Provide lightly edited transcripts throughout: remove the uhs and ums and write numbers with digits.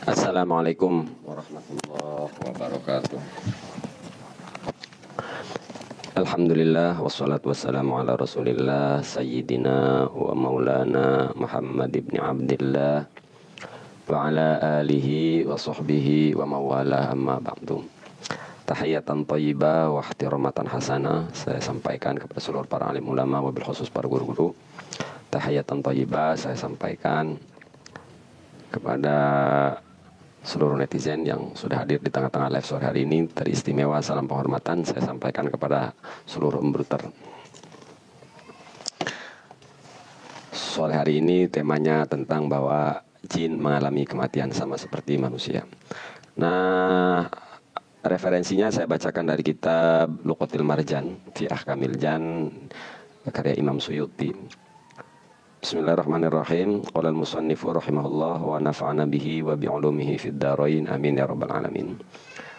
Assalamualaikum warahmatullahi wabarakatuh. Alhamdulillah wassalatu wassalamu ala rasulillah sayyidina wa maulana Muhammad ibn Abdillah wa ala alihi wa sahbihi wa mawala amma ba'du. Tahiyatan thayyibah wa ihtiramatan hasanah saya sampaikan kepada seluruh para alim ulama wabil khusus para guru-guru. Tahiyatan thayyibah saya sampaikan kepada seluruh netizen yang sudah hadir di tengah-tengah live sore hari ini. Teristimewa salam penghormatan saya sampaikan kepada seluruh embruter. Sore hari ini temanya tentang bahwa jin mengalami kematian sama seperti manusia. Nah, referensinya saya bacakan dari kitab Luqatil Marjan fi Ahkamil Jan karya Imam Suyuti. Bismillahirrahmanirrahim. Qala al-musannifu rahimahullah wa nafa'ana bihi wa bi'ulumihi fid dharain amin ya rabbal alamin.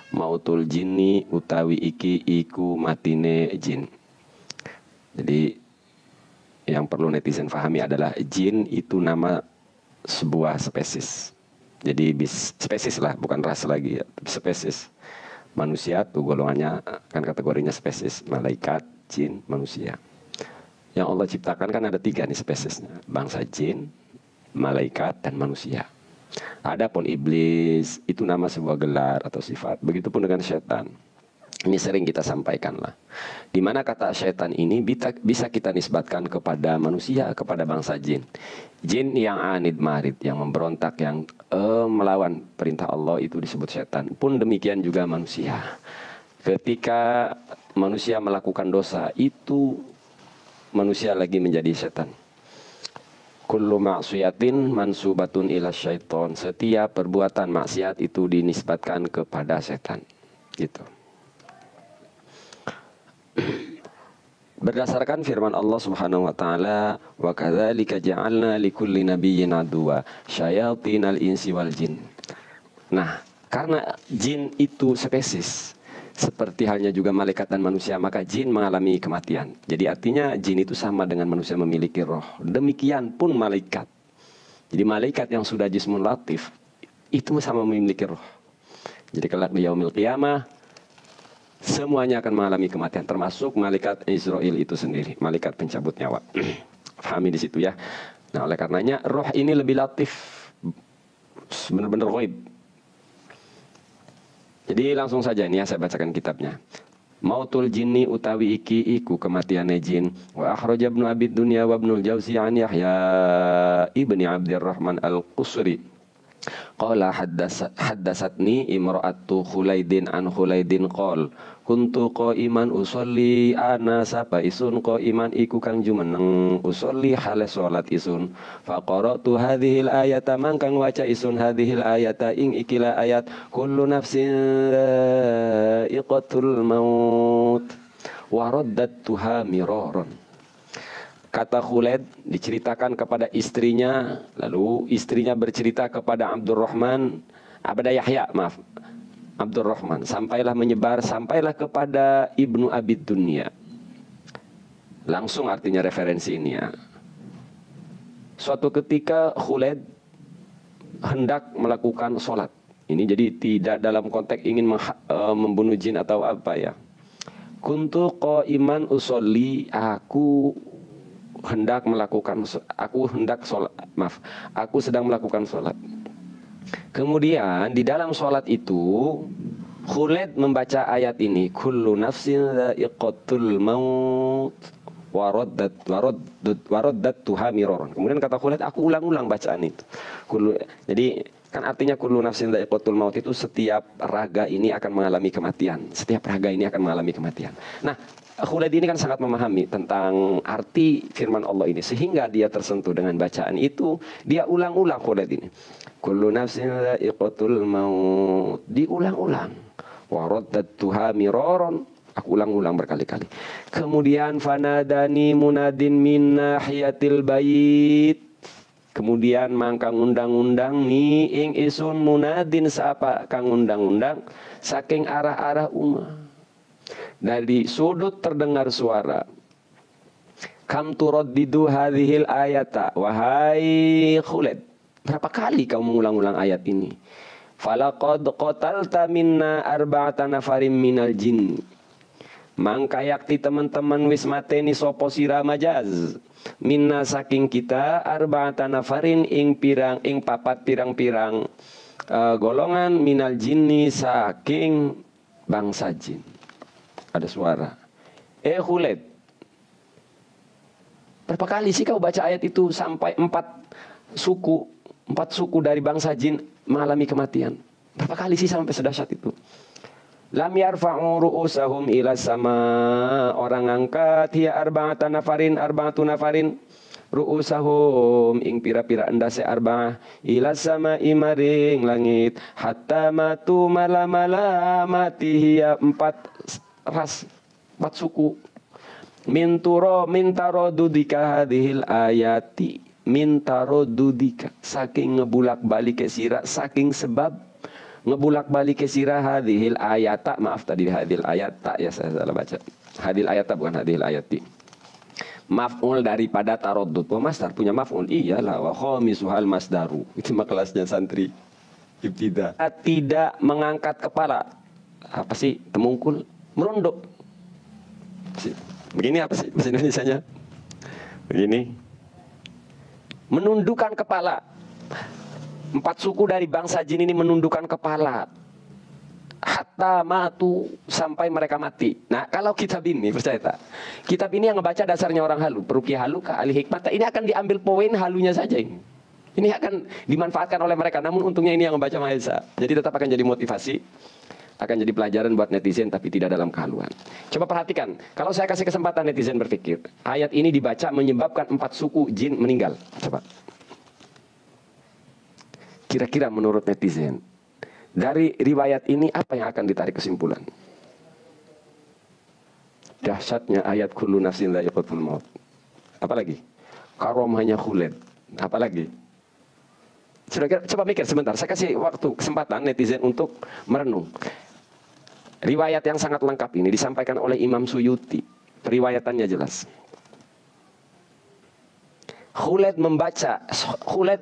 Mautul jinni utawi iki iku matine jin. Jadi yang perlu netizen fahami adalah jin itu nama sebuah spesies. Jadi spesies lah, bukan ras lagi ya, spesies. Manusia tuh golongannya kan kategorinya spesies, malaikat, jin, manusia. Yang Allah ciptakan kan ada 3 nih spesiesnya, bangsa jin, malaikat, dan manusia. Adapun iblis itu nama sebuah gelar atau sifat. Begitupun dengan setan. Ini sering kita sampaikan lah. Dimana kata setan ini bisa kita nisbatkan kepada manusia, kepada bangsa jin. Jin yang anid marid, yang memberontak, yang melawan perintah Allah itu disebut setan. Pun demikian juga manusia. Ketika manusia melakukan dosa itu manusia lagi menjadi setan. Kullu ma'siyatin mansubatun ila syaiton. Setiap perbuatan maksiat itu dinisbatkan kepada setan. Gitu. Berdasarkan firman Allah Subhanahu wa taala, wa kadzalika ja'alna likulli nabiyyin aduwa syayatinal insi wal jin. Nah, karena jin itu spesies seperti halnya juga malaikat dan manusia, maka jin mengalami kematian. Jadi artinya jin itu sama dengan manusia memiliki roh. Demikian pun malaikat. Jadi malaikat yang sudah jismun latif itu sama memiliki roh. Jadi kelak di yaumil qiyamah semuanya akan mengalami kematian, termasuk malaikat Israel itu sendiri, malaikat pencabut nyawa. Pahami di situ ya. Nah, oleh karenanya roh ini lebih latif, benar-benar ghaib. Jadi langsung saja ini ya saya bacakan kitabnya. Mautul jinni utawi iki iku kematiane jin. Wa akhraja ibnu Abid Dunya wa ibnul Jauzi an Yahya ibni Abdurrahman al-Qusri. Qala haddasatni imra'atu Khulaidin an Khulaidin qol kuntu qaiman usolli ana sapa isun qaiman iku kang jumeneng usolli hale salat isun faqara'tu hadhil ayata mangkang waca isun hadhil ayata ing ikilah ayat kullu nafsin dha'iqatul maut wa raddatuha miraran. Kata Khulaid diceritakan kepada istrinya, lalu istrinya bercerita kepada Abdurrahman, sampailah menyebar, sampailah kepada Ibnu Abid Dunya. Langsung artinya referensi ini ya. Suatu ketika Khulaid hendak melakukan sholat. Ini jadi tidak dalam konteks ingin membunuh jin atau apa ya. Kuntu qaiman usolli, aku sedang melakukan sholat. Kemudian di dalam sholat itu Khulaid membaca ayat ini, kullu nafsin dha'iqatul maut waraddatuha miraran. Kemudian kata Khulaid, aku ulang-ulang bacaan itu. Jadi kan artinya kullu nafsin dha'iqatul maut itu setiap raga ini akan mengalami kematian. Setiap raga ini akan mengalami kematian. Nah, Khulaid ini kan sangat memahami tentang arti firman Allah ini, sehingga dia tersentuh dengan bacaan itu. Dia ulang-ulang Khulaid ini, kullu nafsin dha'iqatul maut, diulang-ulang. Wa raddatuha miraran, aku ulang-ulang berkali-kali. Kemudian fanadani munadin min nahiyatil bait, kemudian mangkang undang-undang ni ing isun munadin sapa kang undang-undang saking arah-arah umat. Dari sudut terdengar suara, kam turaddidu hadhil ayata, wahai Khulaid, berapa kali kau mengulang-ulang ayat ini? Falaqad qatalta minna arba'ata nafarin minal jin. Mangka yakti teman-teman wis mateni sopo sira majaz. Minna saking kita arba'ata nafarin ing pirang ing papat pirang-pirang golongan minal jinni saking bangsa jin. Ada suara. Khulet, berapa kali sih kau baca ayat itu sampai 4 suku dari bangsa jin mengalami kematian? Berapa kali sih sampai sedahsyat itu? Lam yarfa'u ru'usahum ila sama, orang angkat hiya arba'atu nafarin ru'usahum ing pira-pira endase arba'ah ila sama imaring langit hatta matu malamala mati hiya 4 suku mintaro dudika hadhil ayati mintaro dudika saking ngebulak balik ke sirah saking sebab ngebulak balik ke sirah hadhil ayata, maaf tadi hadhil ayata ya saya salah baca, hadhil ayata bukan hadhil ayati. Maf'ul daripada taroddud, masdar punya maf'ul, iyalah wa khamisuhal masdaru, itu mah kelasnya santri ibtida. Tidak mengangkat kepala, apa sih temungkul, merunduk. Begini apa sih bahasa Indonesianya? Begini, menundukkan kepala. 4 suku dari bangsa jin ini menundukkan kepala hatta matu sampai mereka mati. Nah, kalau kitab ini percaya tak? Kitab ini yang ngebaca dasarnya orang halu, peruqyah halu, ahli hikmah. Ini akan diambil poin halunya saja ini. Ini akan dimanfaatkan oleh mereka. Namun untungnya ini yang membaca Mahesa. Jadi tetap akan jadi motivasi, akan jadi pelajaran buat netizen, tapi tidak dalam kehaluan. Coba perhatikan, kalau saya kasih kesempatan netizen berpikir, ayat ini dibaca menyebabkan 4 suku jin meninggal. Coba. Kira-kira menurut netizen, dari riwayat ini apa yang akan ditarik kesimpulan? Dahsyatnya ayat kullu nafsin dha'iqatul maut. Apalagi? Karomahnya Khulet. Apalagi? Coba mikir sebentar, saya kasih waktu kesempatan netizen untuk merenung. Riwayat yang sangat lengkap ini disampaikan oleh Imam Suyuti. Periwayatannya jelas. Khulet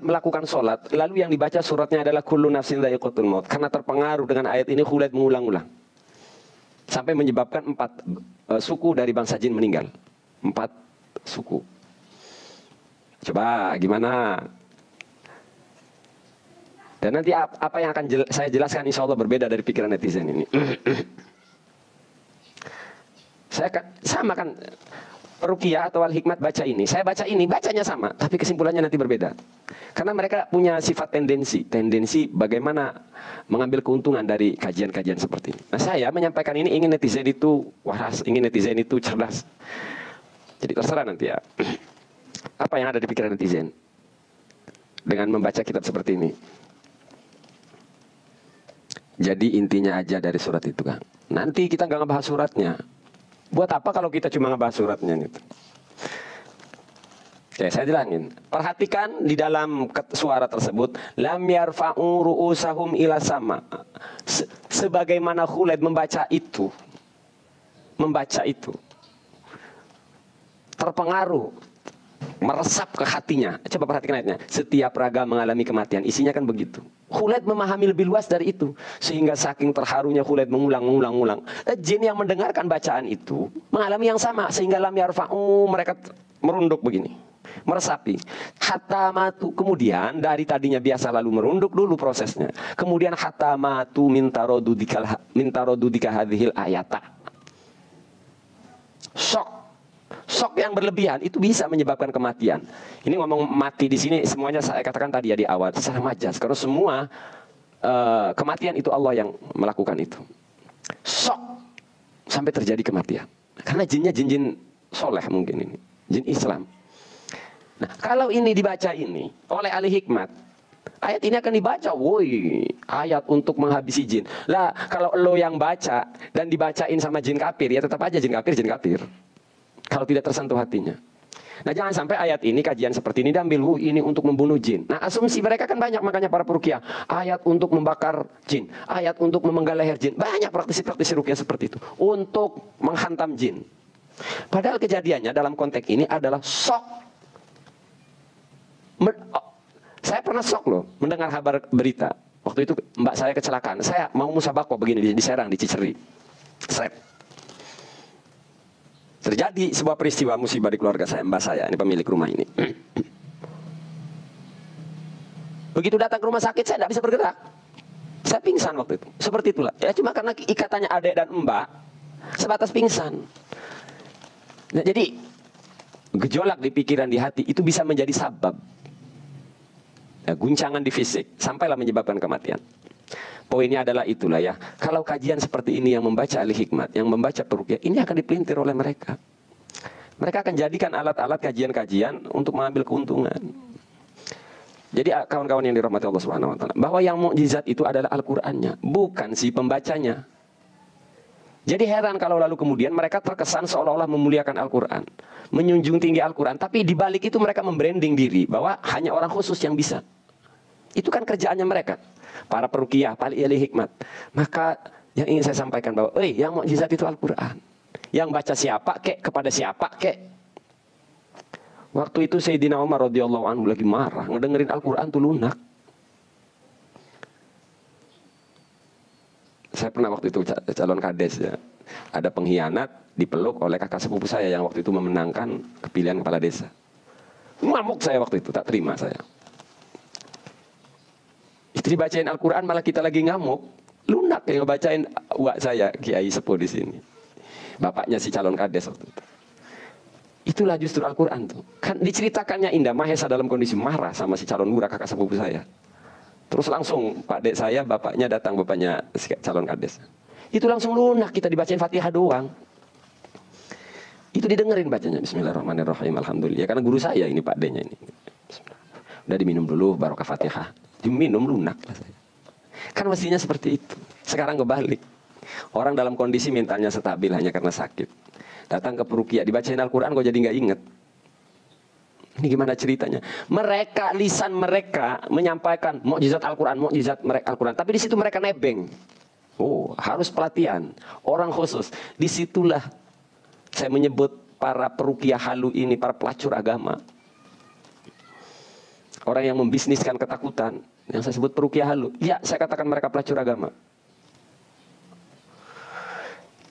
melakukan sholat, lalu yang dibaca suratnya adalah kullu nafsin dha'iqatul maut. Karena terpengaruh dengan ayat ini, Khulet mengulang-ulang sampai menyebabkan 4 suku dari bangsa jin meninggal. 4 suku. Coba gimana? Dan nanti apa yang akan saya jelaskan insya Allah berbeda dari pikiran netizen ini. Saya sama kan Ruqyah atau Al-Hikmat baca ini, saya baca ini, bacanya sama, tapi kesimpulannya nanti berbeda. Karena mereka punya sifat tendensi bagaimana mengambil keuntungan dari kajian-kajian seperti ini. Nah, saya menyampaikan ini ingin netizen itu waras, ingin netizen itu cerdas. Jadi terserah nanti ya, apa yang ada di pikiran netizen dengan membaca kitab seperti ini. Jadi intinya aja dari surat itu, Kang. Nanti kita nggak ngebahas suratnya. Buat apa kalau kita cuma ngebahas suratnya itu? Oke, saya jelasin. Perhatikan di dalam suara tersebut, lam yarfa'u ru'usahum ila sama. Sebagaimana Khulet membaca itu, terpengaruh, meresap ke hatinya. Coba perhatikan ayatnya. Setiap raga mengalami kematian. Isinya kan begitu. Khulet memahami lebih luas dari itu. Sehingga saking terharunya Khulet mengulang. Jin yang mendengarkan bacaan itu mengalami yang sama. Sehingga lam yarfa'u, mereka merunduk begini, meresapi. Hatta matu, kemudian dari tadinya biasa lalu merunduk dulu prosesnya. Kemudian hatta matu mintaro dudika hadhil ayata. Shock yang berlebihan itu bisa menyebabkan kematian. Ini ngomong mati di sini semuanya saya katakan tadi ya di awal secara majaz. Karena semua kematian itu Allah yang melakukan itu. Shock sampai terjadi kematian. Karena jinnya jin soleh mungkin ini, jin Islam. Nah, kalau ini dibaca ini oleh ahli hikmat, ayat ini akan dibaca, woi, ayat untuk menghabisi jin. Lah, kalau lo yang baca dan dibacain sama jin kafir, ya tetap aja jin kafir. Kalau tidak tersentuh hatinya. Nah, jangan sampai ayat ini, kajian seperti ini diambil, ini untuk membunuh jin. Nah, asumsi mereka kan banyak, makanya para peruqyah, ayat untuk membakar jin, ayat untuk memenggal leher jin. Banyak praktisi-praktisi ruqyah seperti itu, untuk menghantam jin. Padahal kejadiannya dalam konteks ini adalah shock. Saya pernah shock loh, mendengar kabar berita. Waktu itu mbak saya kecelakaan. Saya mau musabaqah begini di Serang, di Ciceri. Seret. Terjadi sebuah peristiwa musibah di keluarga saya, mbak saya, ini pemilik rumah ini. Begitu datang ke rumah sakit, saya tidak bisa bergerak. Saya pingsan waktu itu. Seperti itulah. Ya cuma karena ikatannya adik dan mbak, sebatas pingsan. Nah, jadi gejolak di pikiran, di hati, itu bisa menjadi sabab. Ya, guncangan di fisik, sampailah menyebabkan kematian. Poinnya adalah itulah ya. Kalau kajian seperti ini yang membaca ahli hikmat, yang membaca peruqyah, ini akan dipelintir oleh mereka. Mereka akan jadikan alat-alat kajian-kajian untuk mengambil keuntungan. Jadi kawan-kawan yang dirahmati Allah Subhanahu wa taala, bahwa yang mukjizat itu adalah Al-Qur'annya, bukan si pembacanya. Jadi heran kalau lalu kemudian mereka terkesan seolah-olah memuliakan Al-Qur'an, menjunjung tinggi Al-Quran, tapi di balik itu mereka membranding diri bahwa hanya orang khusus yang bisa. Itu kan kerjaannya mereka, para peruqyah, para ahli hikmat. Maka yang ingin saya sampaikan bahwa, yang mukjizat itu Al-Quran. Yang baca siapa kek, kepada siapa kek. Waktu itu Sayyidina Umar radhiyallahu anhu lagi marah, ngedengerin Al-Quran tuh lunak. Saya pernah waktu itu calon kades ya. Ada pengkhianat dipeluk oleh kakak sepupu saya yang waktu itu memenangkan kepilihan kepala desa. Ngamuk saya waktu itu, tak terima saya. Itu dibacain Al-Quran malah kita lagi ngamuk. Lunak yang ngebacain uak saya, Kiai Sepuh di sini. Bapaknya si calon kades waktu itu. Itulah justru Al-Quran tuh. Kan diceritakannya indah, Mahesa dalam kondisi marah sama si calon lurah kakak sepupu saya. Terus langsung Pak Dek saya, bapaknya datang, bapaknya si calon kades. Itu langsung lunak, kita dibacain Fatihah doang. Itu didengerin bacanya, Bismillahirrahmanirrahim, Alhamdulillah. Ya, karena guru saya ini Pak D-nya ini. Udah diminum dulu, barokah Fatihah. Diminum lunak lah saya. Kan mestinya seperti itu. Sekarang kebalik. Orang dalam kondisi mentalnya stabil hanya karena sakit. Datang ke peruqyah, dibacain Al-Quran kok jadi nggak inget. Ini gimana ceritanya? Mereka, lisan mereka menyampaikan mukjizat Al-Quran, mukjizat Al-Quran. Tapi di situ mereka nebeng. Oh, harus pelatihan. Orang khusus. Disitulah saya menyebut para peruqyah halu ini, para pelacur agama. Orang yang membisniskan ketakutan. Yang saya sebut peruqyah halu. Ya, saya katakan mereka pelacur agama.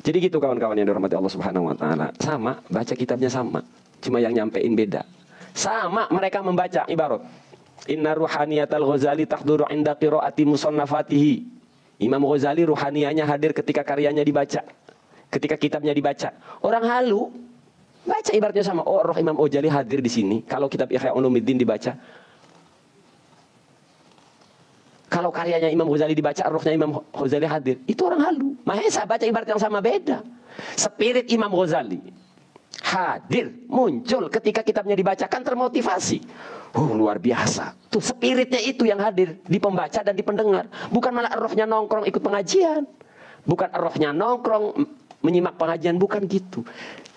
Jadi gitu kawan-kawan yang dirahmati Allah Subhanahu wa taala. Sama, baca kitabnya sama. Cuma yang nyampein beda. Sama mereka membaca ibarat. Inna ruhaniyatal Ghazali takhduru inda qiraati musannafatihi. Imam Ghazali ruhanianya hadir ketika karyanya dibaca. Ketika kitabnya dibaca. Orang halu baca ibaratnya sama. Oh, roh Imam Ghazali hadir di sini. Kalau kitab Ihya Ulumuddin dibaca. Kalau karyanya Imam Ghazali dibaca, rohnya Imam Ghazali hadir. Itu orang halu. Mahesa baca ibarat yang sama beda. Spirit Imam Ghazali hadir, muncul ketika kitabnya dibacakan, termotivasi. Luar biasa. Tuh spiritnya itu yang hadir di pembaca dan di pendengar. Bukan malah rohnya nongkrong ikut pengajian. Bukan rohnya nongkrong menyimak pengajian, bukan gitu.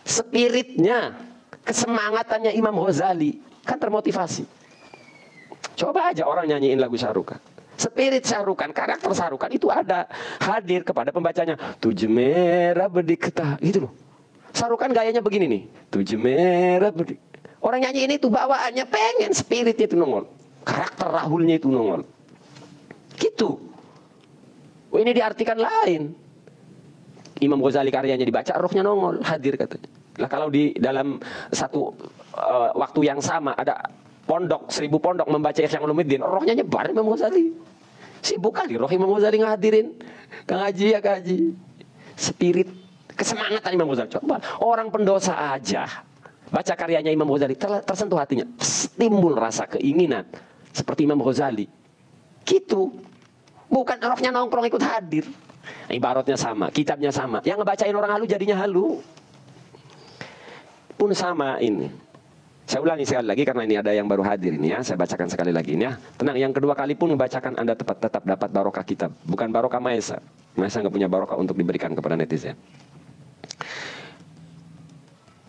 Spiritnya, kesemangatannya Imam Ghazali kan termotivasi. Coba aja orang nyanyiin lagu Syarukan. Spirit Syarukan, karakter Syarukan itu ada hadir kepada pembacanya. Tujuh merah berdikta, gitu loh. Syarukan gayanya begini nih. Tujuh merah berdikta. Orang nyanyi ini tuh bawaannya pengen spiritnya itu nongol. Karakter Rahulnya itu nongol. Gitu. Oh, ini diartikan lain. Imam Ghazali karyanya dibaca, rohnya nongol, hadir katanya. Lah kalau di dalam satu waktu yang sama ada pondok, 1000 pondok membaca Ihya Ulumuddin, rohnya nyebar Imam Ghazali. Sibuk kali roh Imam Ghazali ngadirin. Ngaji ya ngaji. Spirit, kesemangatan Imam Ghazali. Coba orang pendosa aja baca karyanya Imam Ghazali tersentuh hatinya. Timbul rasa keinginan seperti Imam Ghazali. Gitu. Bukan rohnya nongkrong ikut hadir. Ibaratnya sama, kitabnya sama. Yang ngebacain orang halu jadinya halu. Pun sama ini. Saya ulangi sekali lagi karena ini ada yang baru hadir ini ya. Saya bacakan sekali lagi ini ya. Tenang, yang kedua kali pun membacakan Anda tetap dapat barokah kitab. Bukan barokah Mahesa. Mahesa nggak punya barokah untuk diberikan kepada netizen.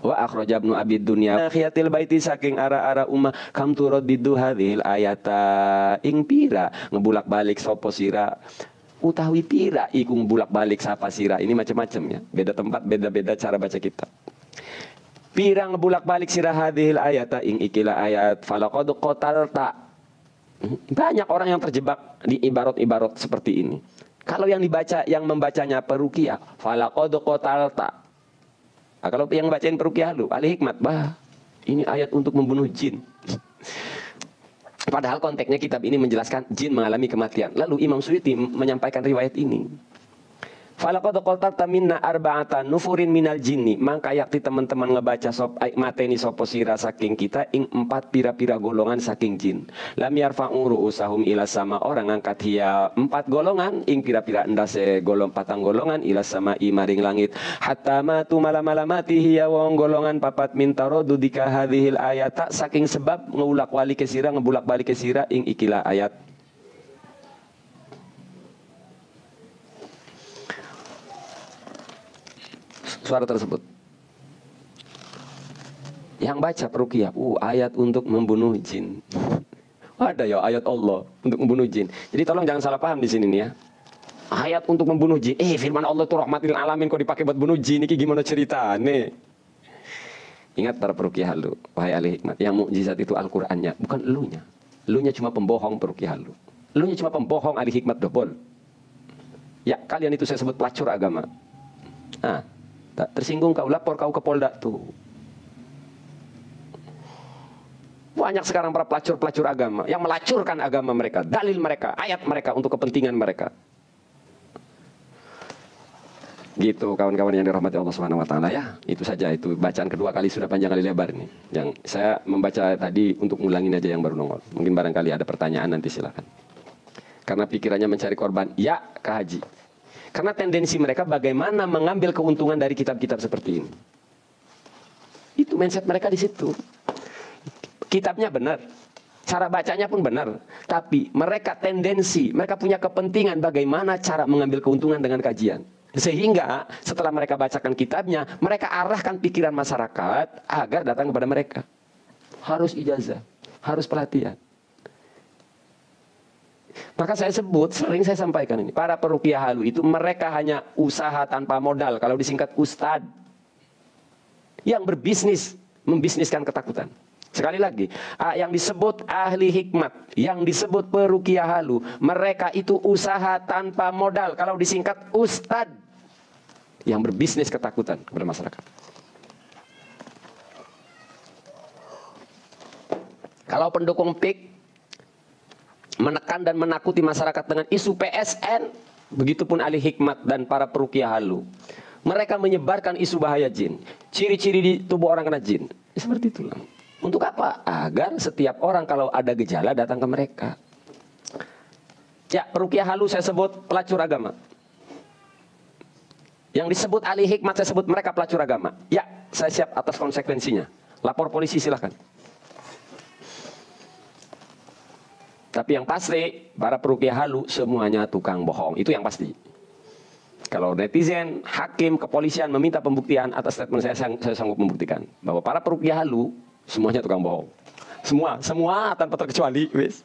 Wa akhraja Ibnu Abi Dunya khiyatil baiti saking ara-ara ummah kam turaddidu hadhil ayata ing pira ngebulak-balik sapa sira utawi pira iku ngebulak-balik sapa sira. Ini macam-macam ya. Beda tempat, beda-beda cara baca kitab. Pirang ngebulak-balik sira hadhil ayata ing ikilah ayat falaqad qatalta Banyak orang yang terjebak di ibarat-ibarat seperti ini. Kalau yang membacanya peruqyah, falaqad qatalta. Nah, kalau yang bacain peruqyah lu, ahli hikmat, ini ayat untuk membunuh jin. Padahal konteksnya kitab ini menjelaskan jin mengalami kematian. Lalu Imam Suyuti menyampaikan riwayat ini. Falaqad qatalta minna arba'atan nufurin minal jinni. Mangka yakti teman-teman ngebaca mateni sopo sira saking kita ing 4 pira-pira golongan saking jin. Lam yarfa'u ru'usahum ila sama, orang angkat hia 4 golongan ing pira-pira endase patang golongan ila sama i maring langit. Hatta matu malam-malamati hia wong golongan papat mintarodu dika hadhil ayata, saking sebab ngeulak wali kesira ngebulak balik kesira ing ikilah ayat. Suara tersebut yang baca peruqyah, ayat untuk membunuh jin. Ada ya ayat Allah untuk membunuh jin. Jadi tolong jangan salah paham di sini nih ya. Ayat untuk membunuh jin. Firman Allah itu rahmatil alamin kok dipakai buat bunuh jin, ini gimana cerita nih? Ingat para peruqyah lu, wahai ahli hikmat, yang mukjizat itu Al-Qur'annya, bukan elunya. Elunya cuma pembohong peruqyah lu. Elunya cuma pembohong ahli hikmat dobol. Ya, kalian itu saya sebut pelacur agama. Tak tersinggung kau, lapor kau ke Polda tuh. Banyak sekarang para pelacur-pelacur agama yang melacurkan agama mereka, dalil mereka, ayat mereka untuk kepentingan mereka. Gitu kawan-kawan yang dirahmati Allah Subhanahu wa taala ya. Itu saja, itu bacaan kedua kali sudah panjang kali lebar ini. Yang saya membaca tadi untuk ngulangin aja yang baru nongol. Mungkin barangkali ada pertanyaan, nanti silakan. Karena pikirannya mencari korban, ya ke haji. Karena tendensi mereka bagaimana mengambil keuntungan dari kitab-kitab seperti ini. Itu mindset mereka di situ. Kitabnya benar, cara bacanya pun benar, tapi mereka punya kepentingan bagaimana cara mengambil keuntungan dengan kajian. Sehingga setelah mereka bacakan kitabnya, mereka arahkan pikiran masyarakat agar datang kepada mereka. Harus ijazah, harus pelatihan. Maka sering saya sampaikan ini, para peruqyah halu itu mereka hanya usaha tanpa modal, kalau disingkat ustad, yang berbisnis, membisniskan ketakutan. Sekali lagi, yang disebut ahli hikmat, yang disebut peruqyah halu, mereka itu usaha tanpa modal, kalau disingkat ustad, yang berbisnis ketakutan kepada masyarakat. Kalau pendukung PIK menekan dan menakuti masyarakat dengan isu PSN, begitupun ahli hikmat dan para peruqyah halu. Mereka menyebarkan isu bahaya jin, ciri-ciri di tubuh orang kena jin. Seperti itulah. Untuk apa? Agar setiap orang kalau ada gejala datang ke mereka. Ya, peruqyah halu saya sebut pelacur agama. Yang disebut ahli hikmat saya sebut mereka pelacur agama. Ya, saya siap atas konsekuensinya. Lapor polisi silahkan. Tapi yang pasti, para peruqyah halu semuanya tukang bohong. Itu yang pasti. Kalau netizen, hakim, kepolisian meminta pembuktian atas statement saya sanggup membuktikan. Bahwa para peruqyah halu semuanya tukang bohong. Semua tanpa terkecuali. Wis.